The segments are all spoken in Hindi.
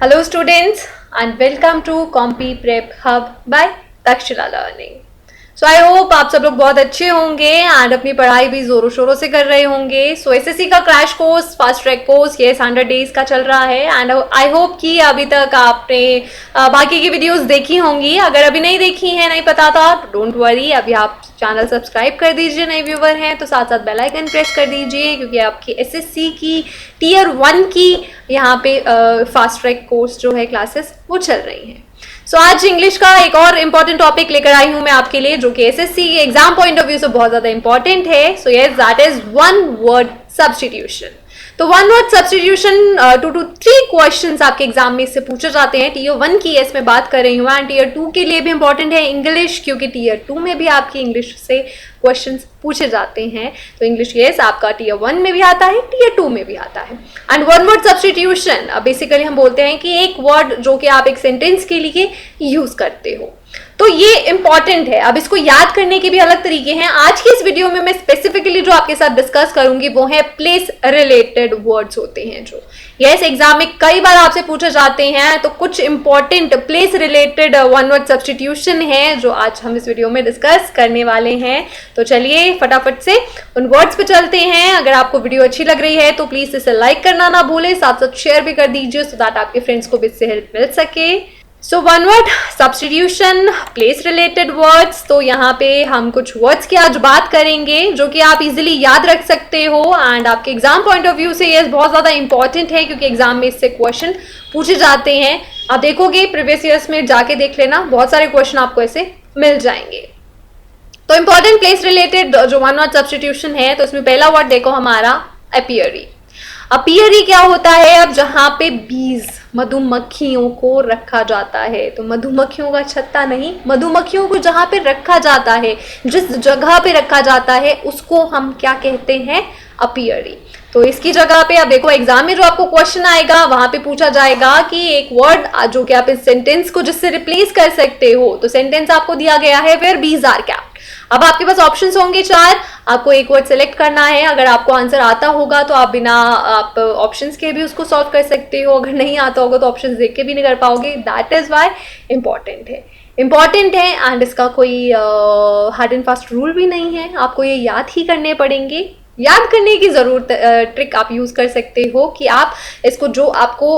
Hello students and welcome to Compy Prep Hub by Takshila Learning. So I hope आप सब लोग बहुत अच्छे होंगे एंड अपनी पढ़ाई भी जोरों शोरों से कर रहे होंगे. सो एसएससी का crash course fast track course ये 100 डेज का चल रहा है एंड आई होप कि अभी तक आपने बाकी की वीडियोस देखी होंगी. अगर अभी नहीं देखी है, नहीं पता था, डोंट वरी, अभी आप चैनल सब्सक्राइब कर दीजिए. नए व्यूवर हैं तो साथ साथ बेल आइकन प्रेस कर दीजिए क्योंकि आपकी एसएससी की टियर 1 की यहाँ पे फास्ट ट्रैक कोर्स जो है क्लासेस वो चल रही हैं. सो आज इंग्लिश का एक और इम्पॉर्टेंट टॉपिक लेकर आई हूं मैं आपके लिए जो कि एसएससी के एग्जाम पॉइंट ऑफ व्यू से बहुत ज्यादा इंपॉर्टेंट है. So yes, that is one word substitution. तो one word substitution 2 to 3 questions आपके एग्जाम में इससे पूछे जाते हैं. टियर 1 की इसमें बात कर रही हूँ एंड टियर 2 के लिए भी इंपॉर्टेंट है इंग्लिश क्योंकि टियर 2 में भी आपकी इंग्लिश से क्वेश्चंस पूछे जाते हैं. तो इंग्लिश यस आपका टियर 1 में भी आता है, टियर 2 में भी आता है. And one word substitution basically हम बोलते हैं कि एक वर्ड जो कि आप एक सेंटेंस के लिए यूज करते हो. तो ये इंपॉर्टेंट है. अब इसको याद करने के भी अलग तरीके हैं. आज की इस वीडियो में मैं स्पेसिफिकली जो आपके साथ डिस्कस करूंगी वो है प्लेस रिलेटेड वर्ड्स होते हैं जो यस एग्जाम में कई बार आपसे पूछे जाते हैं. तो कुछ important place related one word substitution है जो आज हम इस वीडियो में डिस्कस करने वाले हैं. तो चलिए फटाफट से उन वर्ड्स पे चलते हैं. अगर आपको वीडियो अच्छी लग रही है तो प्लीज इसे लाइक करना ना भूले, साथ साथ शेयर भी कर दीजिए सो दैट आपके फ्रेंड्स को भी इससे हेल्प मिल सके. So one word substitution, place related words. तो यहाँ पे हम कुछ वर्ड्स की आज बात करेंगे जो कि आप इजीली याद रख सकते हो एंड आपके एग्जाम पॉइंट ऑफ व्यू से ये बहुत ज़्यादा इंपॉर्टेंट है क्योंकि एग्जाम में इससे क्वेश्चन पूछे जाते हैं. आप देखोगे प्रीवियस ईयर्स में जाके देख लेना, बहुत सारे क्वेश्चन आपको ऐसे मिल जाएंगे. तो इंपॉर्टेंट प्लेस रिलेटेड जो वन वर्ड सब्स्टिट्यूशन है तो इसमें पहला वर्ड देखो हमारा अपियरी. अपियरी क्या होता है? अब जहां पे बीज मधुमक्खियों को रखा जाता है, तो मधुमक्खियों का छत्ता नहीं, मधुमक्खियों को जहां पे रखा जाता है, जिस जगह पे रखा जाता है उसको हम क्या कहते हैं? अपियरी. तो इसकी जगह पे अब देखो एग्जाम में जो आपको क्वेश्चन आएगा वहां पे पूछा जाएगा कि एक वर्ड जो कि आप इस सेंटेंस को जिससे रिप्लेस कर सकते हो. तो सेंटेंस आपको दिया गया है वेयर बीज आर कैप्ट. अब आपके पास ऑप्शंस होंगे 4, आपको एक वर्ड सेलेक्ट करना है. अगर आपको आंसर आता होगा तो आप बिना आप ऑप्शंस के भी उसको सॉल्व कर सकते हो, अगर नहीं आता होगा तो ऑप्शंस देख के भी नहीं कर पाओगे. दैट इज वाई इम्पॉर्टेंट है एंड इसका कोई हार्ड एंड फास्ट रूल भी नहीं है. आपको ये याद ही करने पड़ेंगे. याद करने की जरूरत ट्रिक आप यूज कर सकते हो कि आप इसको जो आपको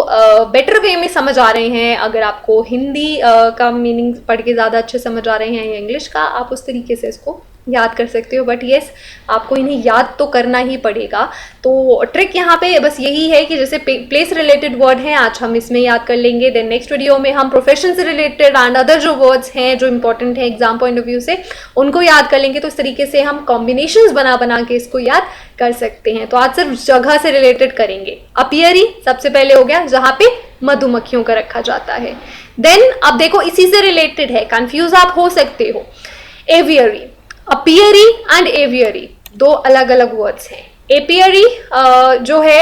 बेटर वे में समझ आ रहे हैं, अगर आपको हिंदी का मीनिंग पढ़ के ज़्यादा अच्छे समझ आ रहे हैं या इंग्लिश का, आप उस तरीके से इसको याद कर सकते हो. बट येस आपको इन्हें याद तो करना ही पड़ेगा. तो ट्रिक यहाँ पे बस यही है कि जैसे प्लेस रिलेटेड वर्ड है आज हम इसमें याद कर लेंगे. देन नेक्स्ट वीडियो में हम प्रोफेशन से रिलेटेड एंड अदर जो वर्ड्स हैं जो इंपॉर्टेंट है एग्जाम पॉइंट ऑफ व्यू से उनको याद कर लेंगे. तो इस तरीके से हम कॉम्बिनेशंस बना बना के इसको याद कर सकते हैं. तो आज सिर्फ जगह से रिलेटेड करेंगे. अपियरी सबसे पहले हो गया जहां पे मधुमक्खियों का रखा जाता है. देन अब देखो इसी से रिलेटेड है, कंफ्यूज आप हो सकते हो. एवियरी, अपियरी एंड एवियरी दो अलग अलग वर्ड्स हैं. एपियरी जो है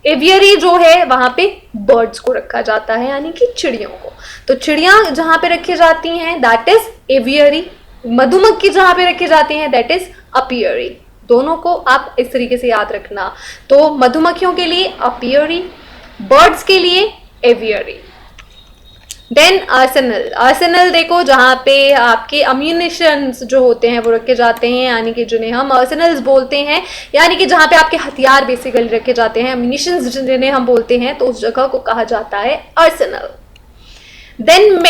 एवियरी जो है वहां पे बर्ड्स को रखा जाता है यानी कि चिड़ियों को. तो चिड़िया जहां पे रखी जाती हैं दैट इज एवियरी. मधुमक्खी जहां पे रखी जाती हैं दैट इज अपियरी. दोनों को आप इस तरीके से याद रखना. तो मधुमक्खियों के लिए अपियरी, बर्ड्स के लिए एवियरी. देन आर्सेनल देखो जहाँ पे आपके अम्यूनिशंस जो होते हैं वो रखे जाते हैं यानी कि जिन्हें हम आर्सेनल्स बोलते हैं, यानी कि जहाँ पे आपके हथियार बेसिकली रखे जाते हैं, अम्यूनिशंस जिन्हें हम बोलते हैं, तो उस जगह को कहा जाता है आर्सेनल. देन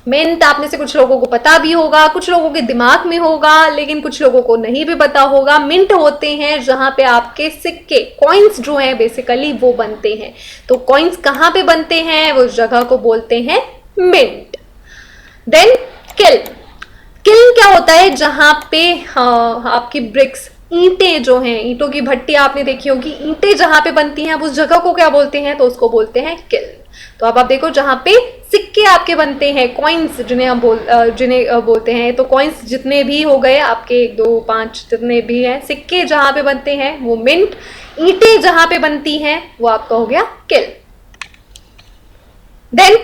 मिंट आप में से कुछ लोगों को पता भी होगा, कुछ लोगों के दिमाग में होगा, लेकिन कुछ लोगों को नहीं भी पता होगा. मिंट होते हैं जहां पे आपके सिक्के कॉइन्स जो हैं बेसिकली वो बनते हैं. तो कॉइन्स कहाँ पे बनते हैं वो उस जगह को बोलते हैं मिंट. देन किल्न क्या होता है? जहां पे आपकी ब्रिक्स, ईंटें जो हैं, ईंटों की भट्टी आपने देखी होगी, ईंटें जहां पे बनती हैं उस जगह को क्या बोलते हैं? तो उसको बोलते हैं किल्न. तो अब आप देखो जहां पे सिक्के आपके बनते हैं, कॉइन्स जिन्हें हम बोलते हैं, तो कॉइन्स जितने भी हो गए आपके 1 2 5 जितने भी हैं, सिक्के जहां पे बनते हैं वो मिंट, ईंटें जहां पे बनती हैं वो आपका हो गया किल्न. देन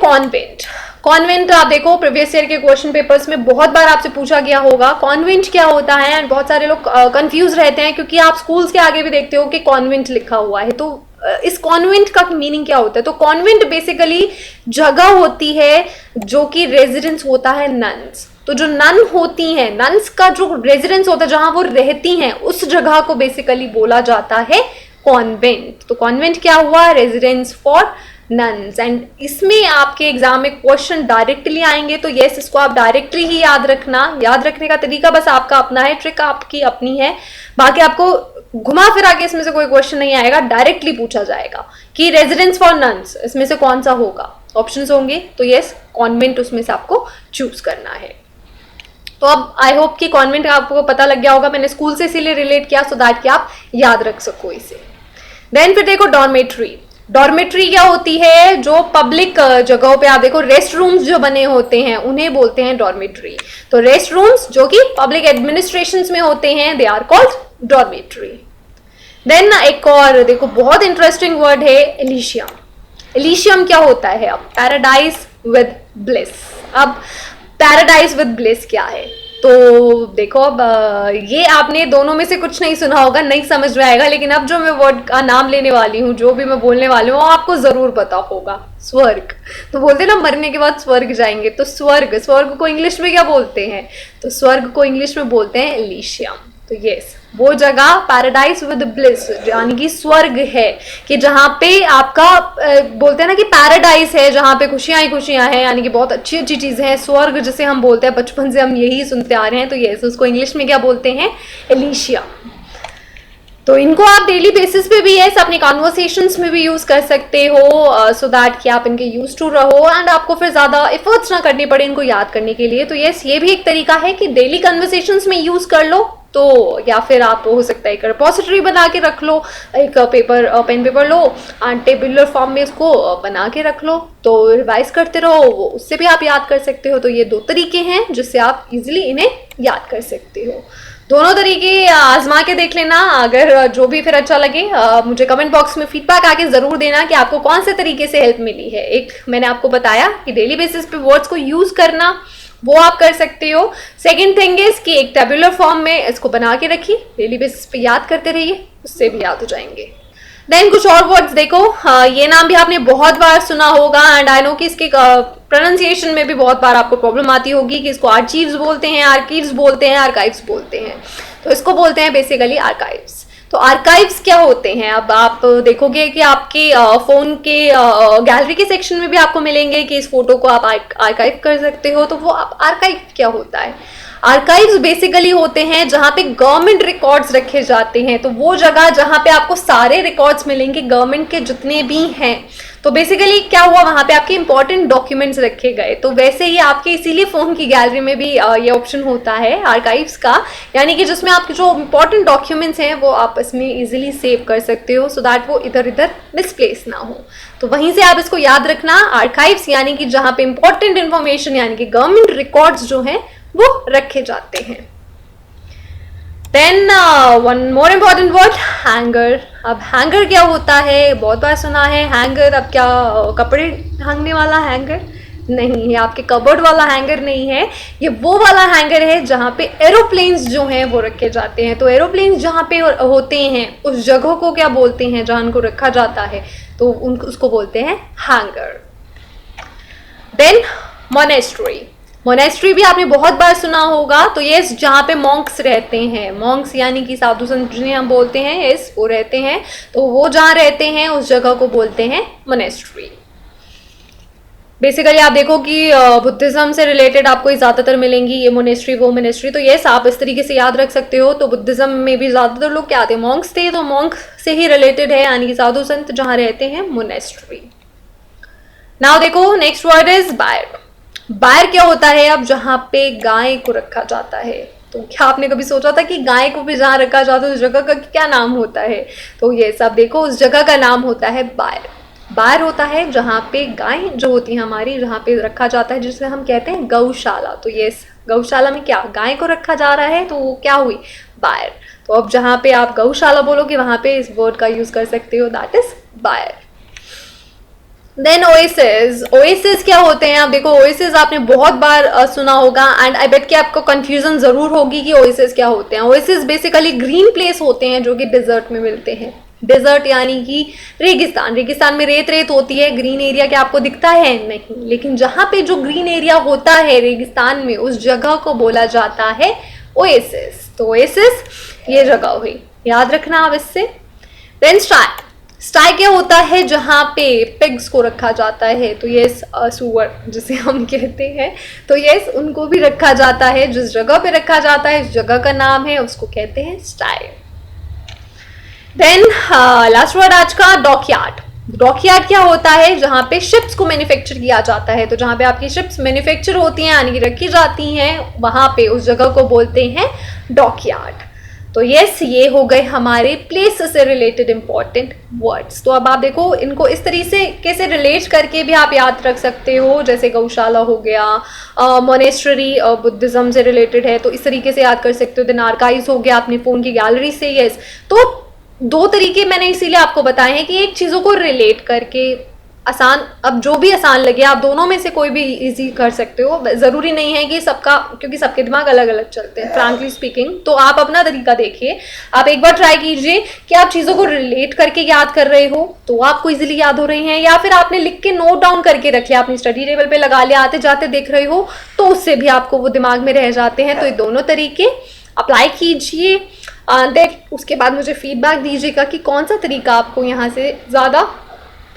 कॉन्वेंट आप देखो प्रीवियस ईयर के क्वेश्चन पेपर्स में बहुत बार आपसे पूछा गया होगा कॉन्वेंट क्या होता है. एंड बहुत सारे लोग कंफ्यूज रहते हैं क्योंकि आप स्कूल्स के आगे भी देखते हो कि कॉन्वेंट लिखा हुआ है. तो इस कॉन्वेंट का मीनिंग क्या होता है? तो कॉन्वेंट बेसिकली जगह होती है जो कि रेजिडेंस होता है नन्स। तो जो नन होती हैं, नन्स का जो रेजिडेंस होता है जहां वो रहती हैं, उस जगह को बेसिकली बोला जाता है कॉन्वेंट। तो कॉन्वेंट क्या हुआ? Residence for nuns. एंड इसमें आपके एग्जाम में क्वेश्चन डायरेक्टली आएंगे, तो यस, इसको आप डायरेक्टली ही याद रखना। याद रखने का तरीका बस आपका अपना है, ट्रिक आपकी अपनी है, बाकी आपको घुमा फिरा के इसमें से कोई क्वेश्चन नहीं आएगा, डायरेक्टली पूछा जाएगा कि रेजिडेंस फॉर नन्स इसमें से कौन सा होगा, ऑप्शंस होंगे, तो यस, कॉन्वेंट उसमें से आपको चूज करना है। तो अब आई होप कि कॉन्वेंट आपको पता लग गया होगा, मैंने स्कूल से इसीलिए रिलेट किया सो दैट कि आप याद रख सको इसे। देन फिर देखो डॉर्मेट्री। डॉर्मेट्री क्या होती है? जो पब्लिक जगहों पे आप देखो रेस्ट रूम्स जो बने होते हैं उन्हें बोलते हैं डॉर्मेट्री। तो रेस्ट रूम्स जो कि पब्लिक एडमिनिस्ट्रेशंस में होते हैं, they are called dormitory. Then एक और देखो बहुत इंटरेस्टिंग वर्ड है एलिशियम। एलिशियम क्या होता है? अब पैराडाइज विद ब्लिस। अब पैराडाइज विद ब्लिस क्या है? तो देखो अब ये आपने दोनों में से कुछ नहीं सुना होगा, नहीं समझ में आएगा, लेकिन अब जो मैं वर्ड का नाम लेने वाली हूँ, जो भी मैं बोलने वाली हूँ, वो आपको जरूर पता होगा। स्वर्ग। तो बोलते ना मरने के बाद स्वर्ग जाएंगे, तो स्वर्ग, स्वर्ग को इंग्लिश में क्या बोलते हैं? तो स्वर्ग को इंग्लिश में बोलते हैं एलिशियम। तो यस, वो जगह पैराडाइज विद ब्लिस यानी कि स्वर्ग है, कि जहाँ पे आपका बोलते हैं ना कि पैराडाइज है, जहाँ पे खुशियां ही खुशियां हैं, यानी कि बहुत अच्छी अच्छी चीजें हैं। स्वर्ग जिसे हम बोलते हैं, बचपन से हम यही सुनते आ रहे हैं, तो यस, उसको इंग्लिश में क्या बोलते हैं? एलिशियम। तो इनको आप डेली बेसिस पे भी यस अपने कॉन्वर्सेशंस में भी यूज कर सकते हो, सो दैट कि आप इनके यूज टू रहो एंड आपको फिर ज्यादा एफर्ट्स ना करनी पड़े इनको याद करने के लिए। तो यस, ये भी एक तरीका है कि डेली कन्वर्सेशंस में यूज कर लो। तो या फिर आप हो सकता है एक रिपोजिटरी बना के रख लो, एक पेन पेपर लो एंड टेबुलर फॉर्म में इसको बना के रख लो, तो रिवाइज करते रहो, वो उससे भी आप याद कर सकते हो। तो ये दो तरीके हैं जिससे आप इजिली इन्हें याद कर सकते हो। दोनों तरीके आजमा के देख लेना, अगर जो भी फिर अच्छा लगे मुझे कमेंट बॉक्स में फीडबैक आके जरूर देना कि आपको कौन से तरीके से हेल्प मिली है। एक मैंने आपको बताया कि डेली बेसिस पे वर्ड्स को यूज करना, वो आप कर सकते हो। सेकंड थिंग इज कि एक टेबुलर फॉर्म में इसको बना के रखिए, डेली बेसिस पे याद करते रहिए, उससे भी याद हो जाएंगे। देन कुछ और वर्ड्स देखो, ये नाम भी आपने बहुत बार सुना होगा एंड आई नो कि इसके प्रोनाउंसिएशन में भी बहुत बार आपको प्रॉब्लम आती होगी कि इसको आर्चीव्स बोलते हैं, आर्कीव्स बोलते हैं, आर्काइव्स बोलते हैं। तो इसको बोलते हैं बेसिकली आर्काइव्स। तो आर्काइव्स क्या होते हैं? अब आप देखोगे कि आपके फोन के गैलरी के सेक्शन में भी आपको मिलेंगे कि इस फोटो को आप आर्काइव कर सकते हो। तो वो आर्काइव क्या होता है? आर्काइव्स बेसिकली होते हैं जहां पे गवर्नमेंट रिकॉर्ड्स रखे जाते हैं। तो वो जगह जहां पे आपको सारे रिकॉर्ड्स मिलेंगे गवर्नमेंट के जितने भी हैं। तो बेसिकली क्या हुआ, वहां पे आपके इंपॉर्टेंट डॉक्यूमेंट्स रखे गए। तो वैसे ही आपके इसीलिए फोन की गैलरी में भी ये ऑप्शन होता है आर्काइव्स का, यानी कि जिसमें आपके जो इंपॉर्टेंट डॉक्यूमेंट्स हैं वो आप इसमें इजीली सेव कर सकते हो, सो दैट वो इधर इधर मिसप्लेस ना हो। तो वहीं से आप इसको याद रखना, आर्काइव्स यानी कि जहां पे इंपॉर्टेंट इन्फॉर्मेशन यानी कि गवर्नमेंट रिकॉर्ड्स जो हैं वो रखे जाते हैं। Then one more important word, hanger. अब हैंगर क्या होता है? बहुत बार सुना है हैंगर। अब क्या कपड़े टांगने वाला हैंगर? नहीं, ये आपके कबर्ड वाला हैंगर नहीं है, ये वो वाला हैंगर है जहाँ पे एरोप्लेन्स जो हैं वो रखे जाते हैं। तो एरोप्लेन्स जहाँ पे होते हैं उस जगह को क्या बोलते हैं जहाँ उनको रखा जाता है? तो उसको बोलते हैं हैंगर। Then monastery. मोनेस्ट्री भी आपने बहुत बार सुना होगा। तो ये जहाँ पे मॉन्क्स रहते हैं, मॉन्क्स यानी कि साधु संत जिन्हें हम बोलते हैं, यस वो रहते हैं। तो वो जहाँ रहते हैं उस जगह को बोलते हैं मोनेस्ट्री। बेसिकली आप देखो कि बुद्धिज्म से रिलेटेड आपको ज़्यादातर मिलेंगी ये मोनेस्ट्री वो मोनेस्ट्री। तो यस, आप इस तरीके से याद रख सकते हो। तो बुद्धिज्म में भी ज़्यादातर लोग क्या थे? मॉन्क्स थे। तो मॉन्क से ही रिलेटेड है, यानी कि साधु संत जहाँ रहते हैं, मोनेस्ट्री। नाउ देखो next word is byre. Byre क्या होता है? अब जहाँ पे गाय को रखा जाता है। तो क्या आपने कभी सोचा था कि गाय को भी जहाँ रखा जाता है उस जगह का क्या नाम होता है? तो ये सब देखो, उस जगह का नाम होता है बायर। बायर होता है जहाँ पे गाय जो होती है हमारी, जहाँ पे रखा जाता है, जिसे हम कहते हैं गौशाला। तो ये गौशाला में क्या गाय को रखा जा रहा है, तो वो क्या हुई? बायर। तो अब जहाँ पे आप गौशाला बोलोगे वहाँ पे इस वर्ड का यूज कर सकते हो, that is byre. Then oasis. Oasis क्या होते हैं? आप देखो ओएसिस आपने बहुत बार सुना होगा एंड आई बेट कि आपको कंफ्यूजन जरूर होगी कि ओएसिस क्या होते हैं। ओएसिस बेसिकली ग्रीन प्लेस होते हैं जो कि डिजर्ट में मिलते हैं। डेजर्ट यानी कि रेगिस्तान, रेगिस्तान में रेत रेत होती है, ग्रीन एरिया क्या आपको दिखता है? नहीं, लेकिन जहां पे जो ग्रीन एरिया होता है रेगिस्तान में उस जगह को बोला जाता है ओएसिस। तो ओएसिस ये जगह हुई, याद रखना आप इससे। देन स्टाई, स्टाई क्या होता है? जहाँ पे पिग्स को रखा जाता है, तो ये सुअर जिसे हम कहते हैं, तो ये उनको भी रखा जाता है। जिस जगह पे रखा जाता है उस जगह का नाम है, उसको कहते हैं स्टाई। देन लास्ट वर्ड आज का, डॉकयार्ड। डॉकयार्ड क्या होता है? जहाँ पे शिप्स को मैन्युफैक्चर किया जाता है, तो जहाँ पे आपकी शिप्स मैन्युफैक्चर होती हैं यानी कि रखी जाती हैं, वहाँ पे उस जगह को बोलते हैं डॉकयार्ड। तो यस, ये हो गए हमारे प्लेस से रिलेटेड इंपॉर्टेंट वर्ड्स। तो अब आप देखो, इनको इस तरीके से कैसे रिलेट करके भी आप याद रख सकते हो, जैसे गौशाला हो गया, मोनेस्ट्री बुद्धिज्म से रिलेटेड है तो इस तरीके से याद कर सकते हो। देन आर्काइव्स हो गया अपनी फ़ोन की गैलरी से। यस, तो दो तरीके मैंने इसीलिए आपको बताए हैं कि एक चीज़ों को रिलेट करके आसान, अब जो भी आसान लगे आप दोनों में से कोई भी इजी कर सकते हो। ज़रूरी नहीं है कि सबका, क्योंकि सबके दिमाग अलग अलग चलते हैं फ्रैंकली स्पीकिंग। तो आप अपना तरीका देखिए, आप एक बार ट्राई कीजिए कि आप चीज़ों को रिलेट करके याद कर रहे हो तो आपको इजीली याद हो रही हैं, या फिर आपने लिख के नोट डाउन करके रख लिया, अपनी स्टडी टेबल पे लगा लिया, आते जाते देख रहे हो तो उससे भी आपको वो दिमाग में रह जाते हैं। तो ये दोनों तरीके अप्लाई कीजिए। देन उसके बाद मुझे फीडबैक दीजिएगा कि कौन सा तरीका आपको यहाँ से ज़्यादा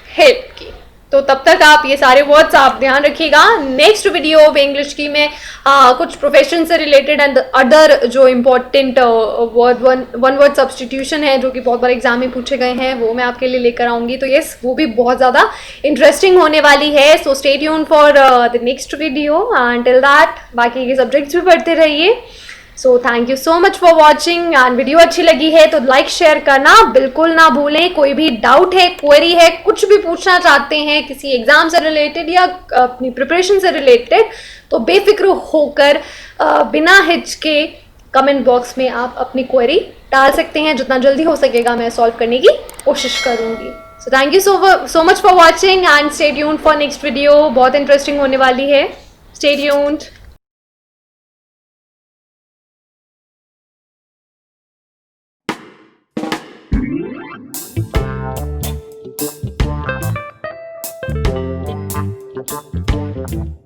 हेल्प की। तो तब तक आप ये सारे वर्ड्स आप ध्यान रखिएगा। नेक्स्ट वीडियो ऑफ इंग्लिश की मैं कुछ प्रोफेशन से रिलेटेड एंड अदर जो important word one word substitution है जो कि बहुत बार एग्जाम में पूछे गए हैं, वो मैं आपके लिए लेकर आऊँगी। तो यस, वो भी बहुत ज़्यादा इंटरेस्टिंग होने वाली है। So stay tune for the next video. Till that बाकी के सब्जेक्ट्स भी पढ़ते रहिए। So thank you so much for watching. And video अच्छी लगी है तो लाइक शेयर करना बिल्कुल ना भूलें। कोई भी डाउट है, क्वेरी है, कुछ भी पूछना चाहते हैं किसी एग्जाम से रिलेटेड या अपनी प्रिपरेशन से रिलेटेड, तो बेफिक्र होकर बिना हिचके कमेंट बॉक्स में आप अपनी क्वेरी डाल सकते हैं। जितना जल्दी हो सकेगा मैं सॉल्व करने की कोशिश करूँगी। So thank you so much for watching and stay tuned for next video. बहुत इंटरेस्टिंग होने वाली है। Stay tuned. Thank you.